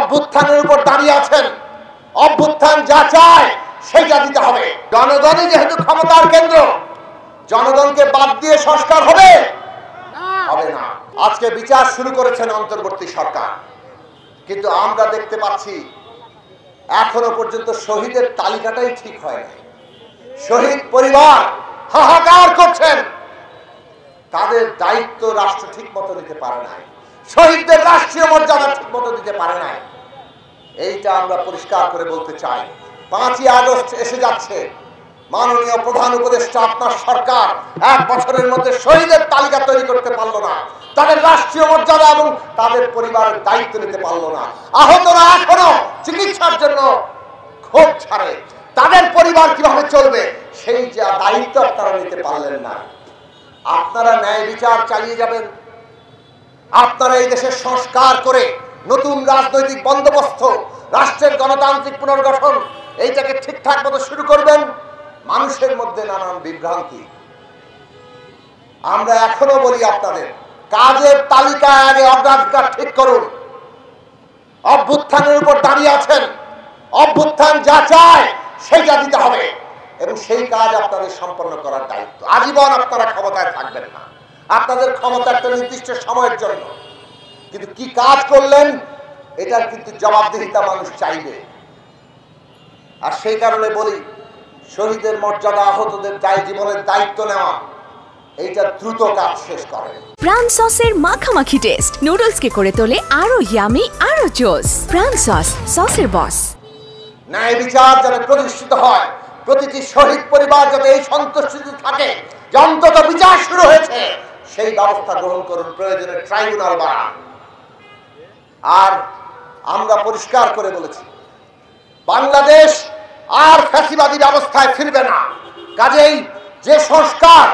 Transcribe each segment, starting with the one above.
অভ্যুত্থানের উপর দাঁড়িয়ে আছেন, অভ্যুত্থান যা চায় সেটা দিতে হবে। জনগণই যেহেতু ক্ষমতার কেন্দ্র, জনগণকে বাদ দিয়ে সংস্কার হবে হবে না। আজকে বিচার শুরু করেছেন অন্তর্বর্তী সরকার, কিন্তু আমরা দেখতে পাচ্ছি এখনো পর্যন্ত শহীদের তালিকাটাই ঠিক হয় না। শহীদ পরিবার হাহাকার করছেন, তাদের দায়িত্ব রাষ্ট্র ঠিক মতো নিতে পারে না, শহীদদের রাষ্ট্রীয় মর্যাদা ঠিক মতো দিতে পারে না। এইটা আমরা পরিষ্কার করে বলতে চাই। 5ই আগস্ট এসে যাচ্ছে, মাননীয় প্রধান উপদেষ্টা আপনার সরকার 1 বছরের মধ্যে শহীদের তালিকা তৈরি করতে পারলো না, তাদের রাষ্ট্রীয় মর্যাদা এবং তাদের পরিবারের দায়িত্ব নিতে পারলো না। আহতরা এখনো চিকিৎসার জন্য ক্ষোভ ছাড়ে, তাদের পরিবার কিভাবে চলবে সেই যে দায়িত্ব আপনারা নিতে পারলেন না। আপনারা ন্যায় বিচার চালিয়ে যাবেন, আপনারা এই দেশের সংস্কার করে নতুন রাজনৈতিক বন্দোবস্ত, রাষ্ট্রের গণতান্ত্রিক পুনর্গঠন এইটাকে ঠিকঠাক মতো শুরু করবেন। মানুষের মধ্যে নানান বিভ্রান্তি, আমরা এখনো বলি আপনাদের কাজের তালিকা আগে অগ্রাধিকার ঠিক করুন। অভ্যুত্থানের উপর দাঁড়িয়ে আছেন, অভ্যুত্থান যা চায় সেটা দিতে হবে এবং সেই কাজ আপনাদের সম্পন্ন করার দায়িত্ব। আজীবন আপনারা ক্ষমতায় থাকবেন না, আপনাদের ক্ষমতা একটা নির্দিষ্ট সময়ের জন্য, কিন্তু কি কাজ করলেন এটার কিন্তু জবাবদিহিতা মানুষ চাইবে। আর সেই কারণে বলি, শহীদের মর্যাদা, আহতদের জীবনের দায়িত্ব নেওয়া, এইটা দ্রুত কাজ শেষ করে। প্রাণ সসের মাখামাখি টেস্ট নুডলসকে করে তোলে আরো ইয়ামি, আরো জোস। প্রাণ সস, সসের বস। ন্যায় বিচার যাতে প্রতিষ্ঠিত হয়, প্রতিটি শহীদ পরিবার যাতে এই সন্তুষ্টিতে থাকে যে অন্তত বিচার শুরু হয়েছে, সেই ব্যবস্থা গ্রহণ করুন, প্রয়োজনে ট্রাইব্যুনাল বানান। আর আমরা পরিষ্কার করে বলেছি, বাংলাদেশ আর ফ্যাসিবাদী ব্যবস্থায় ফিরবে না। কাজেই যে সংস্কার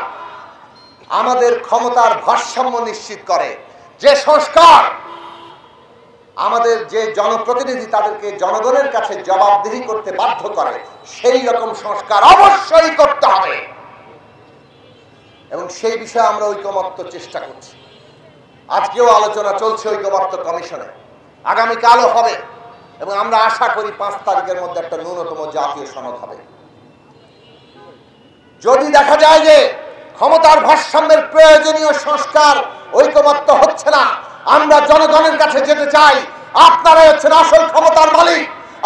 আমাদের ক্ষমতার ভারসাম্য নিশ্চিত করে, যে সংস্কার আমাদের যে জনপ্রতিনিধি তাদেরকে জনগণের কাছে জবাবদিহি করতে বাধ্য করে, সেই রকম সংস্কার অবশ্যই করতে হবে এবং সেই বিষয়ে আমরা ঐকমত্য চেষ্টা করছি। আজকেও আলোচনা চলছে ঐকমত্য কমিশনে, আগামীকালও হবে এবং আমরা আশা করি 5 তারিখের মধ্যে একটা ন্যূনতম জাতীয় সনদ হবে। যদি দেখা যায় যে ক্ষমতার ভারসাম্যের প্রয়োজনীয় সংস্কার ঐকমত্য হচ্ছে না, আমরা জনগণের কাছে যেতে চাই। আপনারাই হচ্ছেন আসল ক্ষমতার মালিক,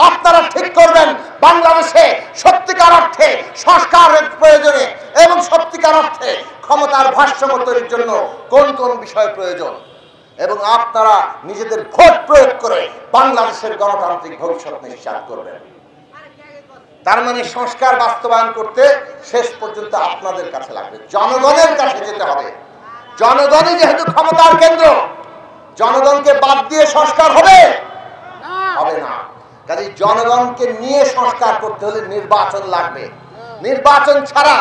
আপনারা ঠিক করবেন বাংলাদেশে সত্যিকার অর্থে সংস্কারের প্রয়োজনে এবং সত্যিকার অর্থে ক্ষমতার ভারসাম্য তৈরির জন্য কোন কোন বিষয় প্রয়োজন, এবং আপনারা নিজেদের ভোট প্রয়োগ করে বাংলাদেশের গণতান্ত্রিক ভবিষ্যৎ নিশ্চিত করবেন। তার মানে সংস্কার বাস্তবায়ন করতে শেষ পর্যন্ত আপনাদের কাছে লাগবে, জনগণের কাছে যেতে হবে। জনগণই যেহেতু ক্ষমতার কেন্দ্র, জনগণকে বাদ দিয়ে সংস্কার হবে হবে না। কাজেই জনগণকে নিয়ে সংস্কার করতে হলে নির্বাচন লাগবে। নির্বাচন ছাড়া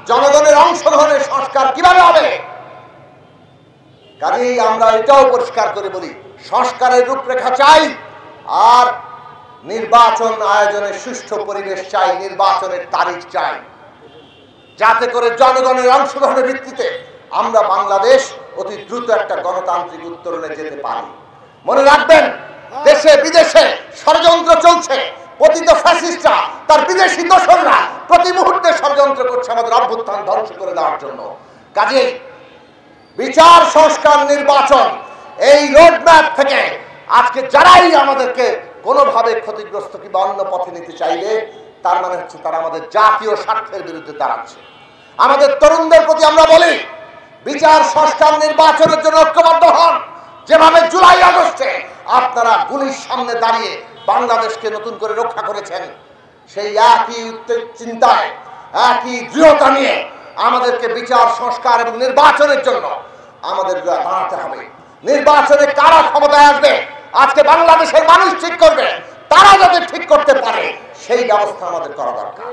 জনগণের অংশগ্রহণের সংস্কার কিভাবে হবে? কাজেই আমরা এটাও পরিষ্কার করে বলি, সংস্কারের রূপরেখা চাই আর নির্বাচন আয়োজনের সুষ্ঠু পরিবেশ চাই, নির্বাচনের তারিখ চাই, যাতে করে জনগণের অংশগ্রহণের ভিত্তিতে আমরা বাংলাদেশ অতি দ্রুত একটা গণতান্ত্রিক উত্তরণে যেতে পারি। মনে রাখবেন, দেশে বিদেশে ষড়যন্ত্র চলছে, পতিত ফ্যাসিস্টরা তার বিদেশি দোসররা প্রতি মুহূর্তে ষড়যন্ত্র করছে আমাদের অভ্যুত্থান ধ্বংস করে দেওয়ার জন্য। কাজেই বিচার, সংস্কার, নির্বাচন, এই রোডম্যাপ থেকে আজকে যারাই আমাদেরকে কোনোভাবে ক্ষতিগ্রস্ত কিংবা অন্য পথে নিতে চাইবে, তার মানে হচ্ছে তারা আমাদের জাতীয় স্বার্থের বিরুদ্ধে দাঁড়াচ্ছে। আমাদের তরুণদের প্রতি আমরা বলি, বিচার, সংস্কার, নির্বাচনের জন্য ঐক্যবদ্ধ হন। যেভাবে জুলাই আগস্টে আপনারা গুলির সামনে দাঁড়িয়ে বাংলাদেশকে নতুন করে রক্ষা করেছেন, সেই একই চিন্তায়, একই দৃঢ়তা নিয়ে আমাদেরকে বিচার, সংস্কার এবং নির্বাচনের জন্য আমাদের দাঁড়াতে হবে। নির্বাচনে কারা ক্ষমতায় আসবে আজকে বাংলাদেশের মানুষ ঠিক করবে, তারা যাতে ঠিক করতে পারে সেই ব্যবস্থা আমাদের করা দরকার।